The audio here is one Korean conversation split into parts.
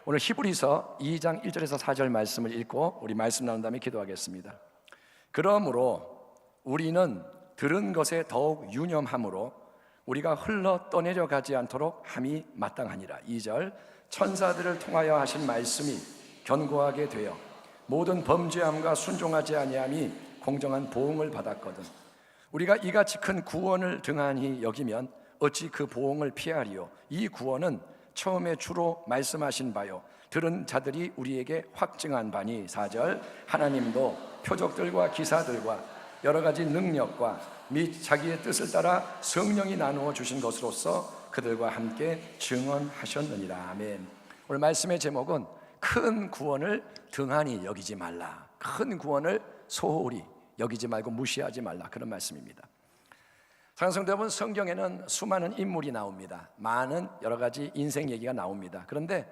오늘 히브리서 2장 1절에서 4절 말씀을 읽고 우리 말씀 나눈 다음에 기도하겠습니다. 그러므로 우리는 들은 것에 더욱 유념함으로 우리가 흘러 떠내려 가지 않도록 함이 마땅하니라. 2절, 천사들을 통하여 하신 말씀이 견고하게 되어 모든 범죄함과 순종하지 아니함이 공정한 보응을 받았거든. 우리가 이같이 큰 구원을 등한히 여기면 어찌 그 보응을 피하리요. 이 구원은 처음에 주로 말씀하신 바요 들은 자들이 우리에게 확증한 바니. 4절, 하나님도 표적들과 기사들과 여러 가지 능력과 및 자기의 뜻을 따라 성령이 나누어 주신 것으로서 그들과 함께 증언하셨느니라. 아멘. 오늘 말씀의 제목은 큰 구원을 등한히 여기지 말라. 큰 구원을 소홀히 여기지 말고 무시하지 말라, 그런 말씀입니다. 사랑하는 성도 여러분, 성경에는 수많은 인물이 나옵니다. 많은 여러 가지 인생 얘기가 나옵니다. 그런데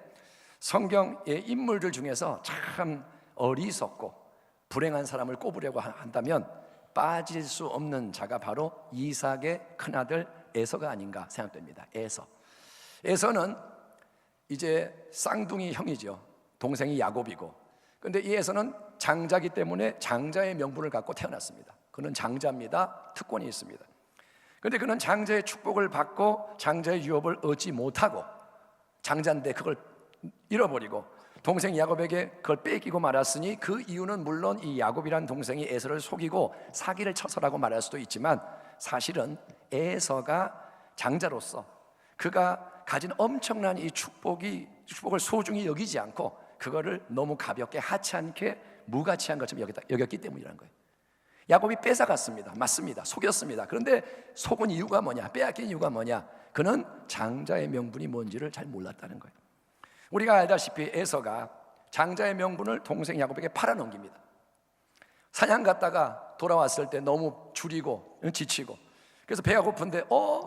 성경의 인물들 중에서 참 어리석고 불행한 사람을 꼽으려고 한다면 빠질 수 없는 자가 바로 이삭의 큰아들 에서가 아닌가 생각됩니다. 에서는 이제 쌍둥이 형이죠. 동생이 야곱이고, 그런데 이 에서는 장자기 때문에 장자의 명분을 갖고 태어났습니다. 그는 장자입니다. 특권이 있습니다. 그런데 그는 장자의 축복을 받고 장자의 유업을 얻지 못하고, 장자인데 그걸 잃어버리고 동생 야곱에게 그걸 뺏기고 말았으니, 그 이유는 물론 이 야곱이란 동생이 에서를 속이고 사기를 쳐서라고 말할 수도 있지만, 사실은 에서가 장자로서 그가 가진 엄청난 이 축복을 소중히 여기지 않고 그거를 너무 가볍게 하찮게 무가치한 것처럼 여겼기 때문이라는 거예요. 야곱이 뺏어갔습니다. 맞습니다. 속였습니다. 그런데 속은 이유가 뭐냐? 빼앗긴 이유가 뭐냐? 그는 장자의 명분이 뭔지를 잘 몰랐다는 거예요. 우리가 알다시피 에서가 장자의 명분을 동생 야곱에게 팔아넘깁니다. 사냥 갔다가 돌아왔을 때 너무 줄이고 지치고, 그래서 배가 고픈데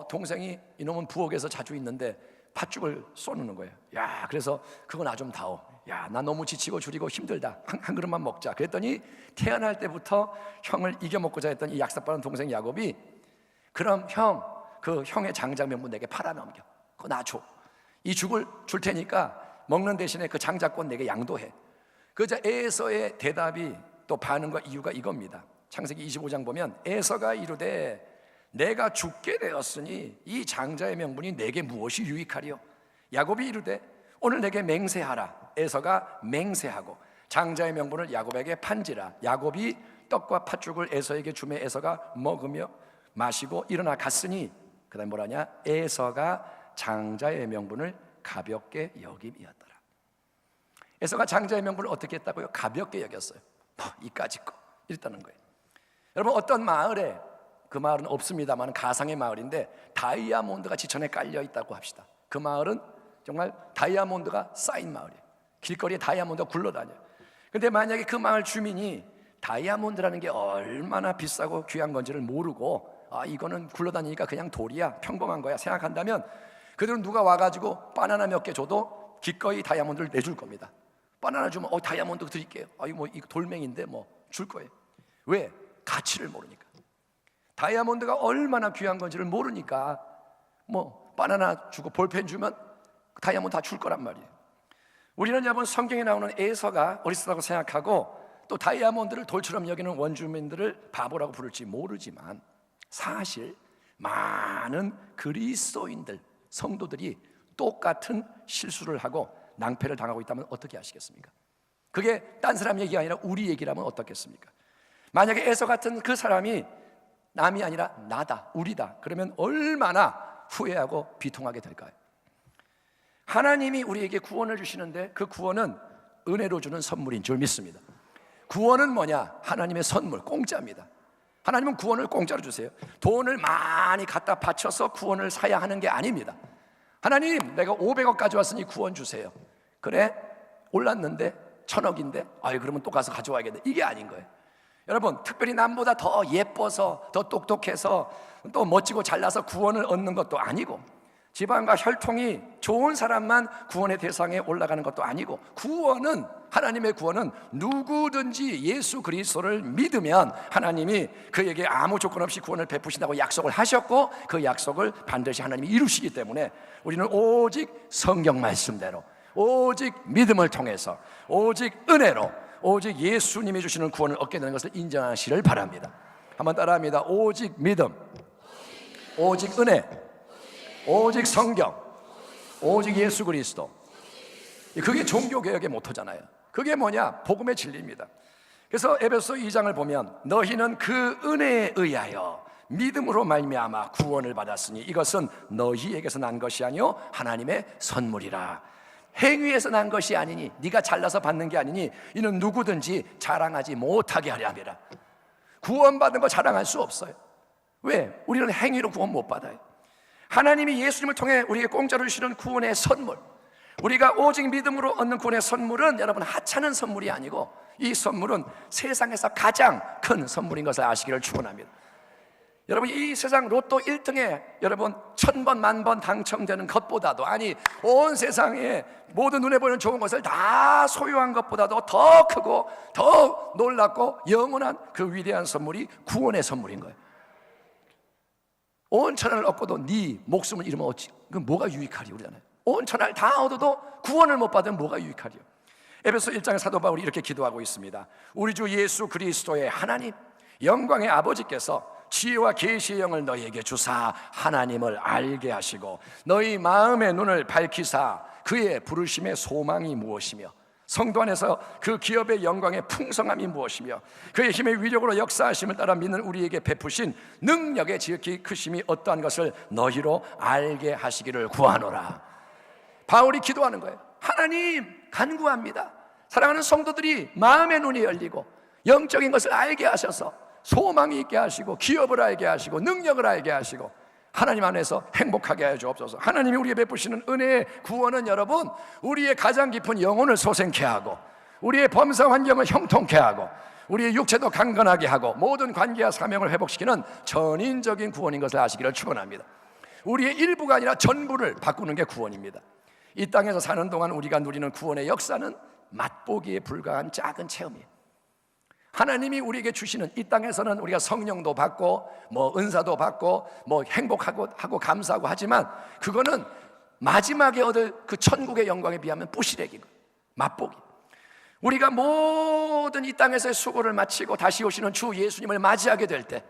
동생이 이놈은 부엌에서 자주 있는데 팥죽을 쏘는 거예요. 야, 그래서 그거 나 좀 다오. 야, 나 너무 지치고 줄이고 힘들다. 한 그릇만 먹자. 그랬더니 태어날 때부터 형을 이겨먹고자 했던 이 약삭빠른 동생 야곱이, 그럼 그 형의 장자 명분 내게 팔아넘겨. 그거 나 줘. 이 죽을 줄 테니까 먹는 대신에 그 장자권 내게 양도해. 그저 에서의 대답이 또 반응과 이유가 이겁니다. 창세기 25장 보면 에서가 이르되 내가 죽게 되었으니 이 장자의 명분이 내게 무엇이 유익하리요? 야곱이 이르되 오늘 내게 맹세하라. 에서가 맹세하고 장자의 명분을 야곱에게 판지라. 야곱이 떡과 팥죽을 에서에게 주매 에서가 먹으며 마시고 일어나 갔으니, 그 다음에 뭐라냐? 에서가 장자의 명분을 가볍게 여김이었더라. 에서가 장자의 명분을 어떻게 했다고요? 가볍게 여겼어요. 이까짓 거 이랬다는 거예요. 여러분, 어떤 마을에, 그 마을은 없습니다만 가상의 마을인데 다이아몬드가 지천에 깔려 있다고 합시다. 그 마을은 정말 다이아몬드가 쌓인 마을이에요. 길거리에 다이아몬드가 굴러다녀요. 근데 만약에 그 마을 주민이 다이아몬드라는 게 얼마나 비싸고 귀한 건지를 모르고, 이거는 굴러다니니까 그냥 돌이야, 평범한 거야 생각한다면, 그들은 누가 와가지고 바나나 몇 개 줘도 기꺼이 다이아몬드를 내줄 겁니다. 바나나 주면 다이아몬드 드릴게요. 이거 돌멩인데 줄 거예요. 왜? 가치를 모르니까. 다이아몬드가 얼마나 귀한 건지를 모르니까 바나나 주고 볼펜 주면 다이아몬드 다 줄 거란 말이에요. 우리는 여러분, 성경에 나오는 에서가 어리석다고 생각하고 또 다이아몬드를 돌처럼 여기는 원주민들을 바보라고 부를지 모르지만, 사실 많은 그리스도인들, 성도들이 똑같은 실수를 하고 낭패를 당하고 있다면 어떻게 하시겠습니까? 그게 딴 사람 얘기가 아니라 우리 얘기라면 어떻겠습니까? 만약에 에서 같은 그 사람이 남이 아니라 나다, 우리다, 그러면 얼마나 후회하고 비통하게 될까요? 하나님이 우리에게 구원을 주시는데 그 구원은 은혜로 주는 선물인 줄 믿습니다. 구원은 뭐냐? 하나님의 선물, 공짜입니다. 하나님은 구원을 공짜로 주세요. 돈을 많이 갖다 바쳐서 구원을 사야 하는 게 아닙니다. 하나님, 내가 500억 가져왔으니 구원 주세요. 그래? 올랐는데 1000억인데 그러면 또 가서 가져와야겠네. 이게 아닌 거예요. 여러분, 특별히 남보다 더 예뻐서, 더 똑똑해서, 또 멋지고 잘나서 구원을 얻는 것도 아니고, 집안과 혈통이 좋은 사람만 구원의 대상에 올라가는 것도 아니고, 구원은, 하나님의 구원은 누구든지 예수 그리스도를 믿으면 하나님이 그에게 아무 조건 없이 구원을 베푸신다고 약속을 하셨고, 그 약속을 반드시 하나님이 이루시기 때문에 우리는 오직 성경 말씀대로, 오직 믿음을 통해서, 오직 은혜로, 오직 예수님이 주시는 구원을 얻게 되는 것을 인정하시기를 바랍니다. 한번 따라합니다. 오직 믿음, 오직 은혜, 오직 성경, 오직 예수 그리스도. 그게 종교개혁의 모토잖아요. 그게 뭐냐? 복음의 진리입니다. 그래서 에베소 2장을 보면 너희는 그 은혜에 의하여 믿음으로 말미암아 구원을 받았으니 이것은 너희에게서 난 것이 아니요 하나님의 선물이라. 행위에서 난 것이 아니니, 네가 잘나서 받는 게 아니니 이는 누구든지 자랑하지 못하게 하려 함이라. 구원받은 거 자랑할 수 없어요. 왜? 우리는 행위로 구원 못 받아요. 하나님이 예수님을 통해 우리에게 공짜로 주시는 구원의 선물, 우리가 오직 믿음으로 얻는 구원의 선물은 여러분 하찮은 선물이 아니고 이 선물은 세상에서 가장 큰 선물인 것을 아시기를 축원합니다. 여러분, 이 세상 로또 1등에 여러분 1000번 만번 당첨되는 것보다도, 아니 온 세상에 모든 눈에 보이는 좋은 것을 다 소유한 것보다도 더 크고 더 놀랍고 영원한 그 위대한 선물이 구원의 선물인 거예요. 온 천하를 얻고도 네 목숨을 잃으면 어찌, 그 뭐가 유익하리요? 그러잖아요. 온 천하를 다 얻어도 구원을 못 받으면 뭐가 유익하리요? 에베소 1장에 사도 바울이 이렇게 기도하고 있습니다. 우리 주 예수 그리스도의 하나님 영광의 아버지께서 지혜와 계시의 영을 너희에게 주사 하나님을 알게 하시고 너희 마음의 눈을 밝히사 그의 부르심의 소망이 무엇이며 성도 안에서 그 기업의 영광의 풍성함이 무엇이며 그의 힘의 위력으로 역사하심을 따라 믿는 우리에게 베푸신 능력의 지극히 크심이 어떠한 것을 너희로 알게 하시기를 구하노라. 바울이 기도하는 거예요. 하나님 간구합니다. 사랑하는 성도들이 마음의 눈이 열리고 영적인 것을 알게 하셔서 소망이 있게 하시고 기업을 알게 하시고 능력을 알게 하시고 하나님 안에서 행복하게 하여 주옵소서. 하나님이 우리에게 베푸시는 은혜의 구원은 여러분 우리의 가장 깊은 영혼을 소생케 하고 우리의 범사 환경을 형통케 하고 우리의 육체도 강건하게 하고 모든 관계와 사명을 회복시키는 전인적인 구원인 것을 아시기를 축원합니다. 우리의 일부가 아니라 전부를 바꾸는 게 구원입니다. 이 땅에서 사는 동안 우리가 누리는 구원의 역사는 맛보기에 불과한 작은 체험이에요. 하나님이 우리에게 주시는 이 땅에서는 우리가 성령도 받고 뭐 은사도 받고 뭐 행복하고 하고 감사하고 하지만 그거는 마지막에 얻을 그 천국의 영광에 비하면 뿌시래기고 맛보기. 우리가 모든 이 땅에서의 수고를 마치고 다시 오시는 주 예수님을 맞이하게 될 때,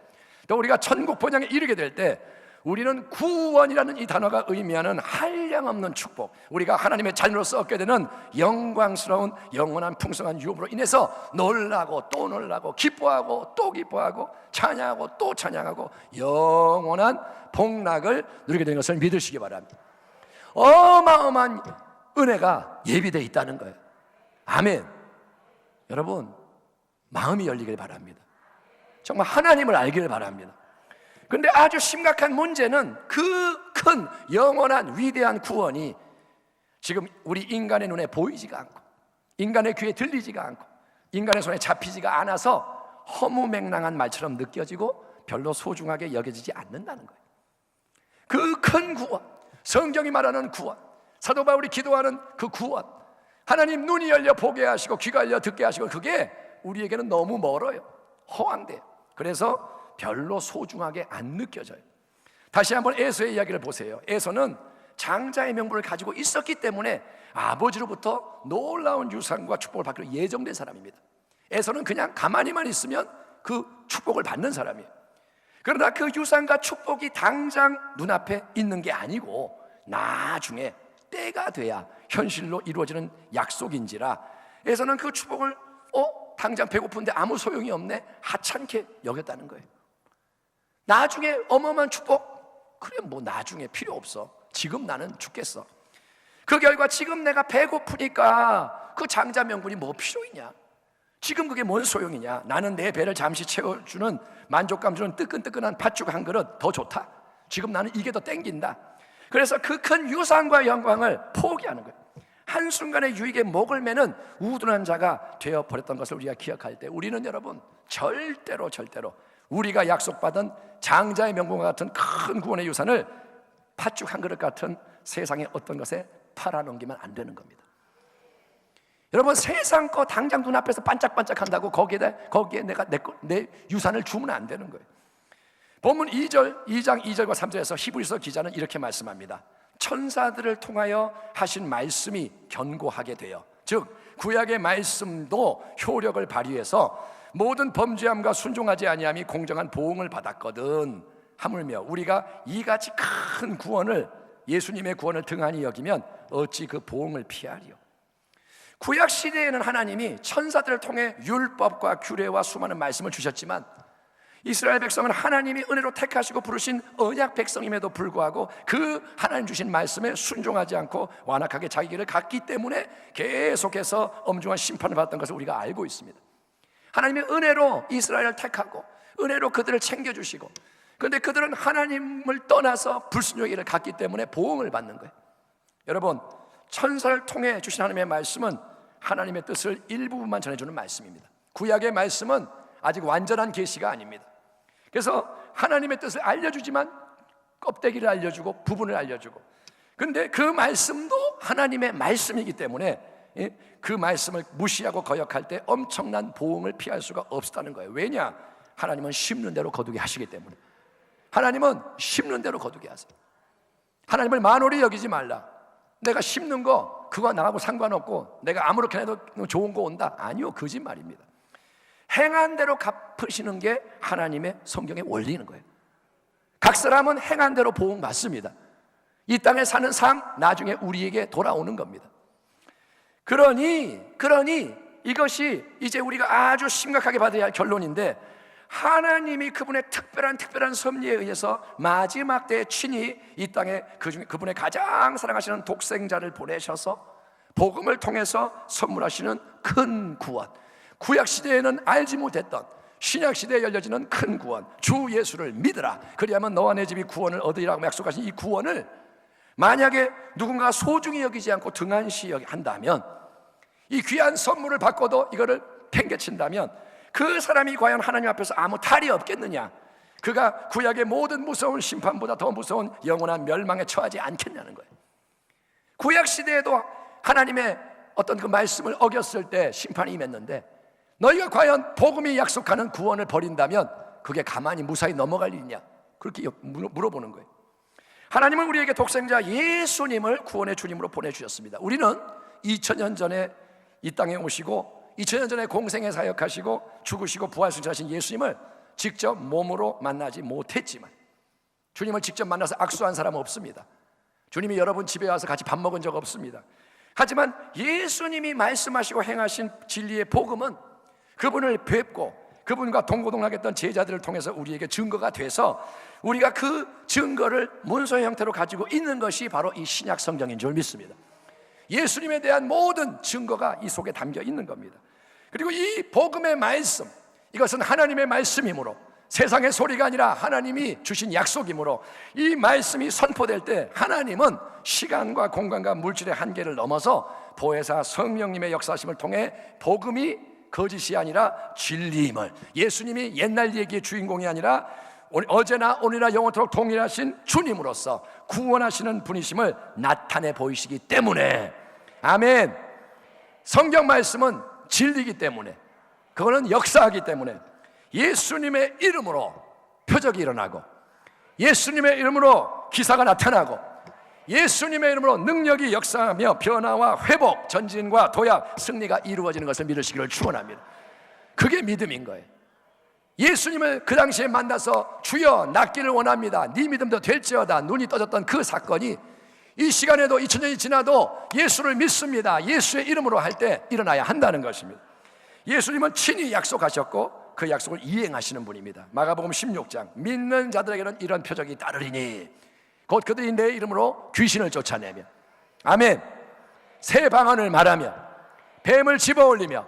또 우리가 천국 본향에 이르게 될 때 우리는 구원이라는 이 단어가 의미하는 한량없는 축복, 우리가 하나님의 자녀로서 얻게 되는 영광스러운 영원한 풍성한 유업으로 인해서 놀라고 또 놀라고 기뻐하고 또 기뻐하고 찬양하고 또 찬양하고 영원한 복락을 누리게 되는 것을 믿으시기 바랍니다. 어마어마한 은혜가 예비되어 있다는 거예요. 아멘. 여러분 마음이 열리길 바랍니다. 정말 하나님을 알기를 바랍니다. 그런데 아주 심각한 문제는 그 큰 영원한 위대한 구원이 지금 우리 인간의 눈에 보이지가 않고 인간의 귀에 들리지가 않고 인간의 손에 잡히지가 않아서 허무맹랑한 말처럼 느껴지고 별로 소중하게 여겨지지 않는다는 거예요. 그 큰 구원, 성경이 말하는 구원, 사도 바울이 기도하는 그 구원, 하나님 눈이 열려 보게 하시고 귀가 열려 듣게 하시고 그게 우리에게는 너무 멀어요. 허황돼요. 그래서 별로 소중하게 안 느껴져요. 다시 한번 에서의 이야기를 보세요. 에서는 장자의 명분을 가지고 있었기 때문에 아버지로부터 놀라운 유산과 축복을 받기로 예정된 사람입니다. 에서는 그냥 가만히만 있으면 그 축복을 받는 사람이에요. 그러나 그 유산과 축복이 당장 눈앞에 있는 게 아니고 나중에 때가 돼야 현실로 이루어지는 약속인지라 에서는 그 축복을 당장 배고픈데 아무 소용이 없네, 하찮게 여겼다는 거예요. 나중에 어마어마한 축복, 그래 뭐 나중에 필요 없어, 지금 나는 죽겠어. 그 결과 지금 내가 배고프니까 그 장자 명분이 뭐 필요 있냐, 지금 그게 뭔 소용이냐, 나는 내 배를 잠시 채워주는 만족감 주는 뜨끈뜨끈한 팥죽 한 그릇 더 좋다, 지금 나는 이게 더 땡긴다. 그래서 그 큰 유산과 영광을 포기하는 거예요. 한순간의 유익에 목을 매는 우둔한 자가 되어버렸던 것을 우리가 기억할 때 우리는 여러분 절대로 우리가 약속받은 장자의 명분과 같은 큰 구원의 유산을 팥죽 한 그릇 같은 세상의 어떤 것에 팔아넘기면 안 되는 겁니다. 여러분 세상 거 당장 눈앞에서 반짝반짝한다고 거기에 내가 내 유산을 주면 안 되는 거예요. 본문 2장 2절과 3절에서 히브리서 기자는 이렇게 말씀합니다. 천사들을 통하여 하신 말씀이 견고하게 되어, 즉 구약의 말씀도 효력을 발휘해서 모든 범죄함과 순종하지 아니함이 공정한 보응을 받았거든. 하물며 우리가 이같이 큰 구원을, 예수님의 구원을 등한히 여기면 어찌 그 보응을 피하리요. 구약 시대에는 하나님이 천사들을 통해 율법과 규례와 수많은 말씀을 주셨지만 이스라엘 백성은 하나님이 은혜로 택하시고 부르신 언약 백성임에도 불구하고 그 하나님 주신 말씀에 순종하지 않고 완악하게 자기 길을 갔기 때문에 계속해서 엄중한 심판을 받았던 것을 우리가 알고 있습니다. 하나님의 은혜로 이스라엘을 택하고 은혜로 그들을 챙겨주시고, 그런데 그들은 하나님을 떠나서 불순종의 길을 갔기 때문에 보응을 받는 거예요. 여러분, 천사를 통해 주신 하나님의 말씀은 하나님의 뜻을 일부분만 전해주는 말씀입니다. 구약의 말씀은 아직 완전한 계시가 아닙니다. 그래서 하나님의 뜻을 알려주지만 껍데기를 알려주고 부분을 알려주고, 그런데 그 말씀도 하나님의 말씀이기 때문에 그 말씀을 무시하고 거역할 때 엄청난 보응을 피할 수가 없었다는 거예요. 왜냐? 하나님은 심는 대로 거두게 하시기 때문에. 하나님은 심는 대로 거두게 하세요. 하나님을 만홀히 여기지 말라. 내가 심는 거 그거 나하고 상관없고 내가 아무렇게나 해도 좋은 거 온다. 아니요, 거짓말입니다. 행한 대로 갚으시는 게 하나님의 성경의 원리인 거예요. 각 사람은 행한 대로 보응 받습니다. 이 땅에 사는 삶 나중에 우리에게 돌아오는 겁니다. 그러니 이것이 이제 우리가 아주 심각하게 받아야 할 결론인데, 하나님이 그분의 특별한 섭리에 의해서 마지막 때에 친히 이 땅에 그분의 가장 사랑하시는 독생자를 보내셔서 복음을 통해서 선물하시는 큰 구원, 구약 시대에는 알지 못했던 신약 시대에 열려지는 큰 구원, 주 예수를 믿으라 그리하면 너와 내 집이 구원을 얻으리라고 약속하신 이 구원을 만약에 누군가 소중히 여기지 않고 등한시 한다면, 이 귀한 선물을 받고도 이거를 팽개친다면 그 사람이 과연 하나님 앞에서 아무 탈이 없겠느냐? 그가 구약의 모든 무서운 심판보다 더 무서운 영원한 멸망에 처하지 않겠냐는 거예요. 구약 시대에도 하나님의 어떤 그 말씀을 어겼을 때 심판이 임했는데, 너희가 과연 복음이 약속하는 구원을 버린다면 그게 가만히 무사히 넘어갈 일이냐? 그렇게 물어보는 거예요. 하나님은 우리에게 독생자 예수님을 구원의 주님으로 보내주셨습니다. 우리는 2000년 전에 이 땅에 오시고 2000년 전에 공생에 사역하시고 죽으시고 부활승천하신 예수님을 직접 몸으로 만나지 못했지만, 주님을 직접 만나서 악수한 사람은 없습니다. 주님이 여러분 집에 와서 같이 밥 먹은 적 없습니다. 하지만 예수님이 말씀하시고 행하신 진리의 복음은 그분을 뵙고 그분과 동고동락했던 제자들을 통해서 우리에게 증거가 돼서 우리가 그 증거를 문서의 형태로 가지고 있는 것이 바로 이 신약 성경인 줄 믿습니다. 예수님에 대한 모든 증거가 이 속에 담겨 있는 겁니다. 그리고 이 복음의 말씀, 이것은 하나님의 말씀이므로, 세상의 소리가 아니라 하나님이 주신 약속이므로, 이 말씀이 선포될 때 하나님은 시간과 공간과 물질의 한계를 넘어서 보혜사 성령님의 역사심을 통해 복음이 거짓이 아니라 진리임을, 예수님이 옛날 얘기의 주인공이 아니라 어제나 오늘이나 영원토록 동일하신 주님으로서 구원하시는 분이심을 나타내 보이시기 때문에, 아멘. 성경 말씀은 진리이기 때문에, 그거는 역사하기 때문에 예수님의 이름으로 표적이 일어나고, 예수님의 이름으로 기사가 나타나고, 예수님의 이름으로 능력이 역사하며 변화와 회복, 전진과 도약, 승리가 이루어지는 것을 믿으시기를 축원합니다. 그게 믿음인 거예요. 예수님을 그 당시에 만나서 주여 낫기를 원합니다, 네 믿음도 될지어다 눈이 떠졌던 그 사건이 이 시간에도 2000년이 지나도 예수를 믿습니다, 예수의 이름으로 할 때 일어나야 한다는 것입니다. 예수님은 친히 약속하셨고 그 약속을 이행하시는 분입니다. 마가복음 16장, 믿는 자들에게는 이런 표적이 따르리니 곧 그들이 내 이름으로 귀신을 쫓아내며, 아멘, 새 방언을 말하며 뱀을 집어올리며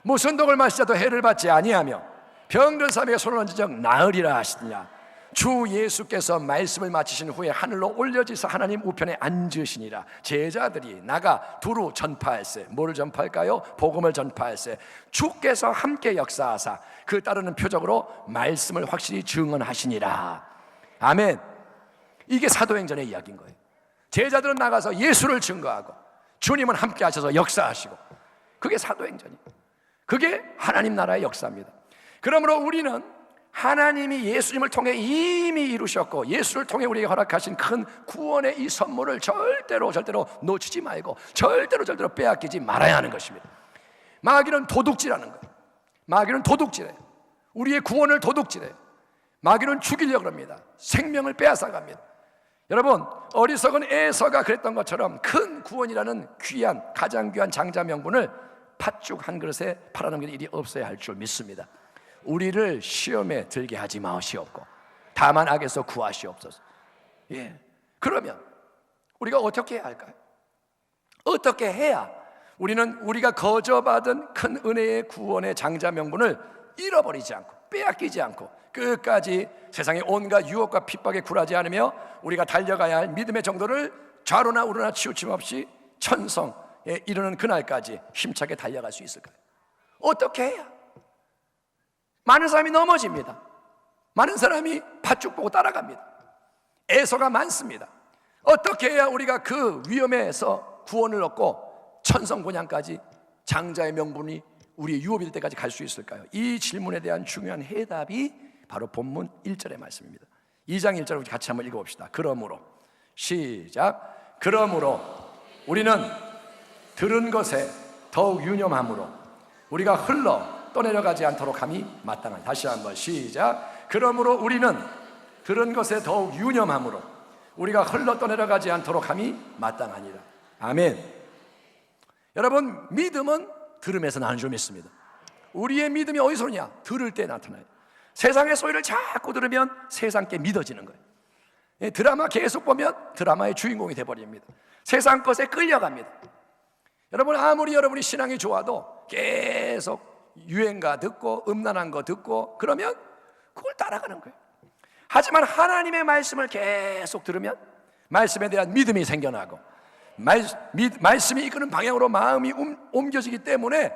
무슨 독을 마시자도 해를 받지 아니하며 병든 사람에게 손을 얹은 적 나으리라 하시느냐. 주 예수께서 말씀을 마치신 후에 하늘로 올려지사 하나님 우편에 앉으시니라. 제자들이 나가 두루 전파할세. 뭐를 전파할까요? 복음을 전파할세. 주께서 함께 역사하사 그 따르는 표적으로 말씀을 확실히 증언하시니라. 아멘. 이게 사도행전의 이야기인 거예요. 제자들은 나가서 예수를 증거하고 주님은 함께 하셔서 역사하시고, 그게 사도행전이에요. 그게 하나님 나라의 역사입니다. 그러므로 우리는 하나님이 예수님을 통해 이미 이루셨고 예수를 통해 우리에게 허락하신 큰 구원의 이 선물을 절대로 놓치지 말고 절대로 빼앗기지 말아야 하는 것입니다. 마귀는 도둑질하는 거예요. 마귀는 도둑질해요. 우리의 구원을 도둑질해요. 마귀는 죽이려고 합니다. 생명을 빼앗아갑니다. 여러분, 어리석은 에서가 그랬던 것처럼 큰 구원이라는 가장 귀한 장자 명분을 팥죽 한 그릇에 팔아넘기는 일이 없어야 할 줄 믿습니다. 우리를 시험에 들게 하지 마시옵고 다만 악에서 구하시옵소서. 그러면 우리가 어떻게 해야 할까요? 어떻게 해야 우리가 거저받은 큰 은혜의 구원의 장자 명분을 잃어버리지 않고 빼앗기지 않고 끝까지 세상의 온갖 유혹과 핍박에 굴하지 않으며 우리가 달려가야 할 믿음의 정도를 좌로나 우로나 치우침 없이 천성에 이르는 그날까지 힘차게 달려갈 수 있을까요? 어떻게 해야? 많은 사람이 넘어집니다. 많은 사람이 팥죽 보고 따라갑니다. 애서가 많습니다. 어떻게 해야 우리가 그 위험에서 구원을 얻고 천성곤양까지 장자의 명분이 우리의 유업이 될 때까지 갈 수 있을까요? 이 질문에 대한 중요한 해답이 바로 본문 1절의 말씀입니다. 2장 1절을 같이 한번 읽어봅시다. 그러므로 시작. 그러므로 우리는 들은 것에 더욱 유념함으로 우리가 흘러 떠내려가지 않도록 함이 마땅하니. 다시 한번 시작. 그러므로 우리는 들은 것에 더욱 유념함으로 우리가 흘러 떠내려가지 않도록 함이 마땅하니라. 아멘. 여러분, 믿음은 들음에서 나는 줄 믿습니다. 우리의 믿음이 어디서 오냐? 들을 때 나타나요. 세상의 소리를 자꾸 들으면 세상께 믿어지는 거예요. 드라마 계속 보면 드라마의 주인공이 돼버립니다. 세상 것에 끌려갑니다. 여러분, 아무리 여러분이 신앙이 좋아도 계속 유행가 듣고 음란한 거 듣고 그러면 그걸 따라가는 거예요. 하지만 하나님의 말씀을 계속 들으면 말씀에 대한 믿음이 생겨나고 말씀이 이끄는 방향으로 마음이 옮겨지기 때문에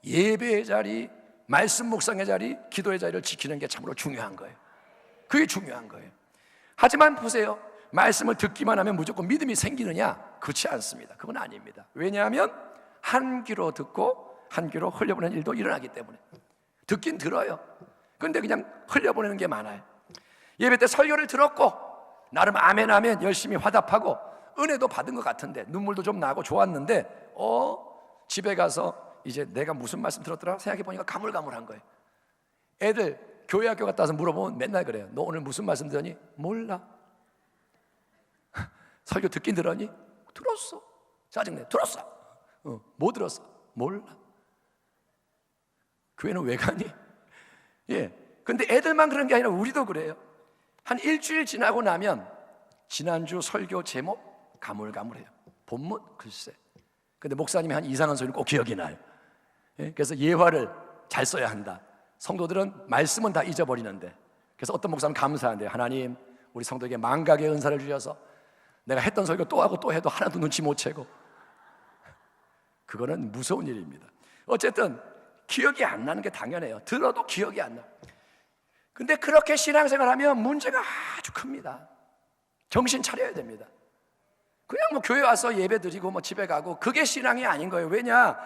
예배의 자리, 말씀 묵상의 자리, 기도의 자리를 지키는 게 참으로 중요한 거예요. 그게 중요한 거예요. 하지만 보세요, 말씀을 듣기만 하면 무조건 믿음이 생기느냐? 그렇지 않습니다. 그건 아닙니다. 왜냐하면 한 귀로 듣고 한 귀로 흘려보내는 일도 일어나기 때문에. 듣긴 들어요. 근데 그냥 흘려보내는 게 많아요. 예배 때 설교를 들었고 나름 아멘 아멘 열심히 화답하고 은혜도 받은 것 같은데 눈물도 좀 나고 좋았는데 집에 가서 이제 내가 무슨 말씀 들었더라 생각해 보니까 가물가물한 거예요. 애들 교회 학교 갔다 와서 물어보면 맨날 그래요. 너 오늘 무슨 말씀 들었니? 몰라. 설교 듣긴 들었니? 들었어. 짜증내. 들었어. 뭐 들었어? 몰라. 교회는 왜 가니? 근데 애들만 그런 게 아니라 우리도 그래요. 한 일주일 지나고 나면 지난주 설교 제목 가물가물해요. 본문 글쎄. 근데 목사님이 한 이상한 소리는 꼭 기억이 나요. 그래서 예화를 잘 써야 한다. 성도들은 말씀은 다 잊어버리는데, 그래서 어떤 목사는 감사한대요. 하나님, 우리 성도에게 망각의 은사를 주셔서 내가 했던 설교 또 하고 또 해도 하나도 눈치 못 채고. 그거는 무서운 일입니다. 어쨌든 기억이 안 나는 게 당연해요. 들어도 기억이 안 나. 근데 그렇게 신앙생활하면 문제가 아주 큽니다. 정신 차려야 됩니다. 그냥 뭐 교회 와서 예배 드리고 뭐 집에 가고 그게 신앙이 아닌 거예요. 왜냐?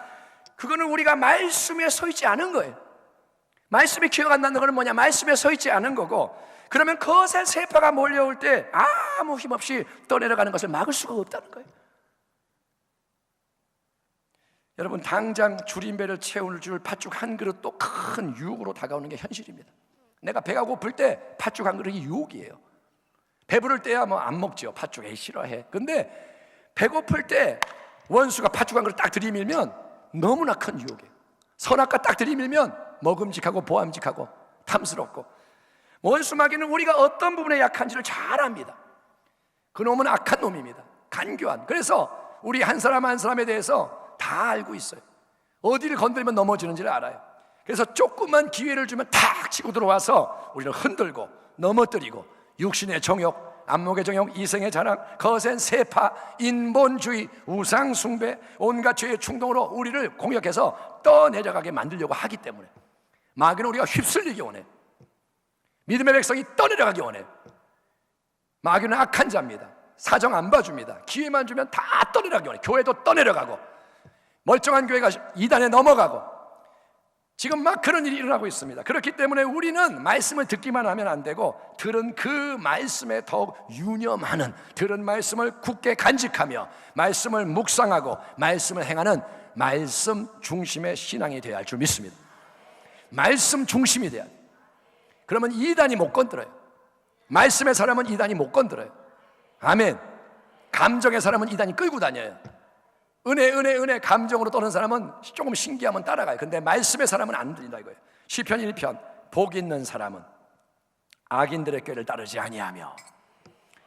그거는 우리가 말씀에 서 있지 않은 거예요. 말씀이 기억 안 나는 거는 뭐냐? 말씀에 서 있지 않은 거고, 그러면 거센 세파가 몰려올 때 아무 힘없이 떠내려가는 것을 막을 수가 없다는 거예요. 여러분, 당장 줄임배를 채울 줄 팥죽 한 그릇도 큰 유혹으로 다가오는 게 현실입니다. 내가 배가 고플 때 팥죽 한 그릇이 유혹이에요. 배부를 때야 뭐 안 먹죠. 팥죽 싫어해. 근데 배고플 때 원수가 팥죽 한 그릇 딱 들이밀면 너무나 큰 유혹이에요. 선악과 딱 들이밀면 먹음직하고 보암직하고 탐스럽고, 원수 마귀는 우리가 어떤 부분에 약한지를 잘 압니다. 그놈은 악한 놈입니다. 간교한. 그래서 우리 한 사람 한 사람에 대해서 다 알고 있어요. 어디를 건드리면 넘어지는지를 알아요. 그래서 조금만 기회를 주면 탁 치고 들어와서 우리를 흔들고 넘어뜨리고, 육신의 정욕, 안목의 정욕, 이생의 자랑, 거센 세파, 인본주의, 우상숭배, 온갖 죄의 충동으로 우리를 공격해서 떠내려가게 만들려고 하기 때문에 마귀는 우리가 휩쓸리기 원해. 믿음의 백성이 떠내려가기 원해. 마귀는 악한 자입니다. 사정 안 봐줍니다. 기회만 주면 다 떠내려가기 원해. 교회도 떠내려가고 멀쩡한 교회가 이단에 넘어가고 지금 막 그런 일이 일어나고 있습니다. 그렇기 때문에 우리는 말씀을 듣기만 하면 안 되고 들은 그 말씀에 더욱 유념하는, 들은 말씀을 굳게 간직하며 말씀을 묵상하고 말씀을 행하는 말씀 중심의 신앙이 되어야 할 줄 믿습니다. 말씀 중심이 돼야 돼요. 그러면 이단이 못 건드려요. 말씀의 사람은 이단이 못 건드려요. 아멘. 감정의 사람은 이단이 끌고 다녀요. 은혜 감정으로 떠는 사람은 조금 신기하면 따라가요. 근데 말씀의 사람은 안 들린다 이거예요. 시편 1편, 복 있는 사람은 악인들의 꾀를 따르지 아니하며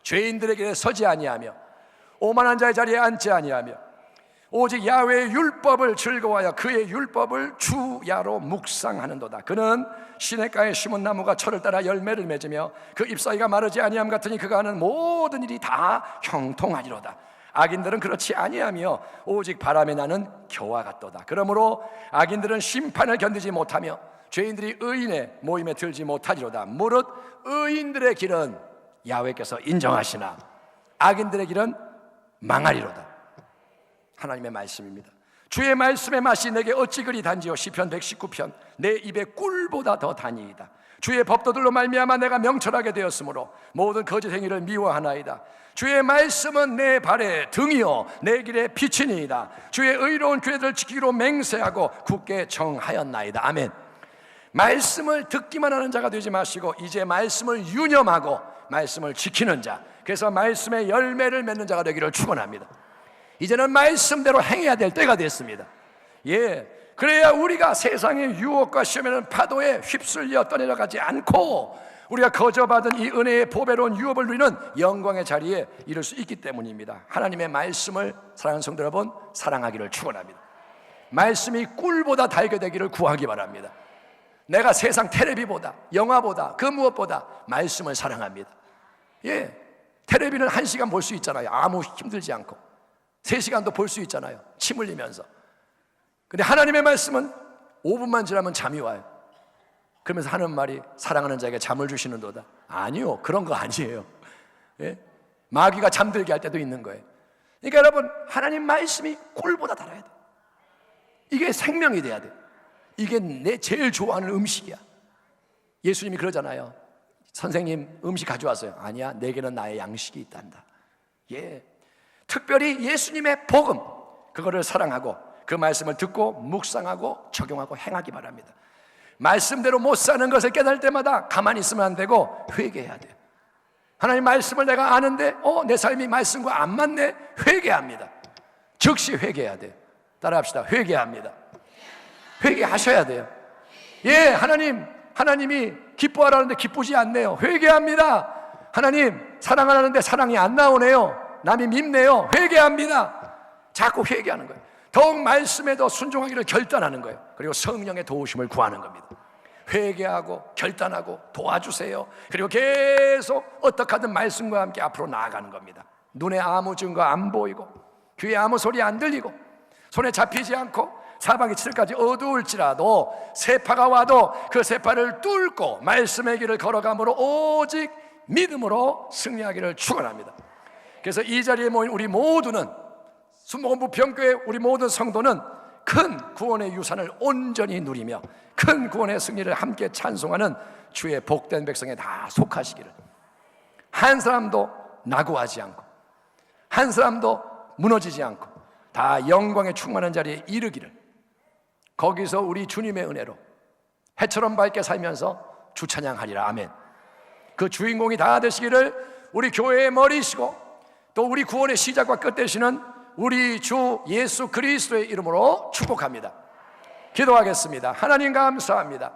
죄인들의 길에 서지 아니하며 오만한 자의 자리에 앉지 아니하며 오직 야훼의 율법을 즐거워하여 그의 율법을 주야로 묵상하는도다. 그는 시냇가에 심은 나무가 철을 따라 열매를 맺으며 그 잎사귀가 마르지 아니함 같으니 그가 하는 모든 일이 다 형통하리로다. 악인들은 그렇지 아니하며 오직 바람에 나는 겨와 같도다. 그러므로 악인들은 심판을 견디지 못하며 죄인들이 의인의 모임에 들지 못하리로다. 무릇 의인들의 길은 야훼께서 인정하시나 악인들의 길은 망하리로다. 하나님의 말씀입니다. 주의 말씀의 맛이 내게 어찌 그리 단지요. 시편 119편, 내 입에 꿀보다 더 단이이다. 주의 법도들로 말미암아 내가 명철하게 되었으므로 모든 거짓 행위를 미워하나이다. 주의 말씀은 내 발의 등이요 내 길의 빛이니이다. 주의 의로운 규례들을 지키기로 맹세하고 굳게 정하였나이다. 아멘. 말씀을 듣기만 하는 자가 되지 마시고 이제 말씀을 유념하고 말씀을 지키는 자, 그래서 말씀의 열매를 맺는 자가 되기를 축원합니다. 이제는 말씀대로 행해야 될 때가 됐습니다. 예, 그래야 우리가 세상의 유혹과 시험에는 파도에 휩쓸려 떠내려가지 않고 우리가 거저받은 이 은혜의 보배로운 유업을 누리는 영광의 자리에 이를 수 있기 때문입니다. 하나님의 말씀을 사랑하는 성도 여러분, 사랑하기를 축원합니다. 말씀이 꿀보다 달게 되기를 구하기 바랍니다. 내가 세상 텔레비보다, 영화보다, 그 무엇보다 말씀을 사랑합니다. 예, 텔레비는 1시간 볼 수 있잖아요. 아무 힘들지 않고 3시간도 볼 수 있잖아요. 침 흘리면서. 근데 하나님의 말씀은 5분만 지나면 잠이 와요. 그러면서 하는 말이 사랑하는 자에게 잠을 주시는도다. 아니요, 그런 거 아니에요. 예? 마귀가 잠들게 할 때도 있는 거예요. 그러니까 여러분, 하나님 말씀이 꿀보다 달아야 돼. 이게 생명이 돼야 돼. 이게 내 제일 좋아하는 음식이야. 예수님이 그러잖아요. 선생님 음식 가져왔어요. 아니야, 내게는 나의 양식이 있단다. 예, 특별히 예수님의 복음, 그거를 사랑하고 그 말씀을 듣고 묵상하고 적용하고 행하기 바랍니다. 말씀대로 못 사는 것을 깨달을 때마다 가만히 있으면 안 되고 회개해야 돼요. 하나님 말씀을 내가 아는데 내 삶이 말씀과 안 맞네. 회개합니다. 즉시 회개해야 돼요. 따라합시다. 회개합니다. 회개하셔야 돼요. 예, 하나님이 기뻐하라는데 기쁘지 않네요. 회개합니다. 하나님 사랑하라는데 사랑이 안 나오네요. 남이 밉네요. 회개합니다. 자꾸 회개하는 거예요. 더욱 말씀에 더 순종하기를 결단하는 거예요. 그리고 성령의 도우심을 구하는 겁니다. 회개하고 결단하고 도와주세요. 그리고 계속 어떻게 하든 말씀과 함께 앞으로 나아가는 겁니다. 눈에 아무 증거 안 보이고 귀에 아무 소리 안 들리고 손에 잡히지 않고 사방이 칠까지 어두울지라도 세파가 와도 그 세파를 뚫고 말씀의 길을 걸어감으로 오직 믿음으로 승리하기를 축원합니다. 그래서 이 자리에 모인 우리 모두는, 순복음 부평교회 우리 모든 성도는 큰 구원의 유산을 온전히 누리며 큰 구원의 승리를 함께 찬송하는 주의 복된 백성에 다 속하시기를, 한 사람도 낙오하지 않고 한 사람도 무너지지 않고 다 영광의 충만한 자리에 이르기를, 거기서 우리 주님의 은혜로 해처럼 밝게 살면서 주 찬양하리라. 아멘. 그 주인공이 다 되시기를 우리 교회의 머리시고 또 우리 구원의 시작과 끝 되시는 우리 주 예수 그리스도의 이름으로 축복합니다. 기도하겠습니다. 하나님 감사합니다.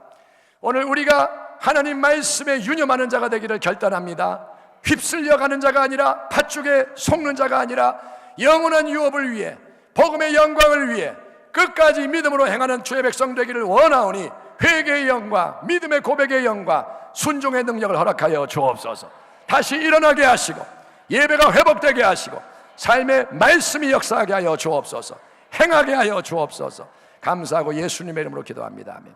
오늘 우리가 하나님 말씀에 유념하는 자가 되기를 결단합니다. 휩쓸려가는 자가 아니라 팥죽에 속는 자가 아니라 영원한 유업을 위해, 복음의 영광을 위해 끝까지 믿음으로 행하는 주의 백성 되기를 원하오니 회개의 영과 믿음의 고백의 영과 순종의 능력을 허락하여 주옵소서. 다시 일어나게 하시고 예배가 회복되게 하시고 삶의 말씀이 역사하게 하여 주옵소서. 행하게 하여 주옵소서. 감사하고 예수님의 이름으로 기도합니다. 아멘.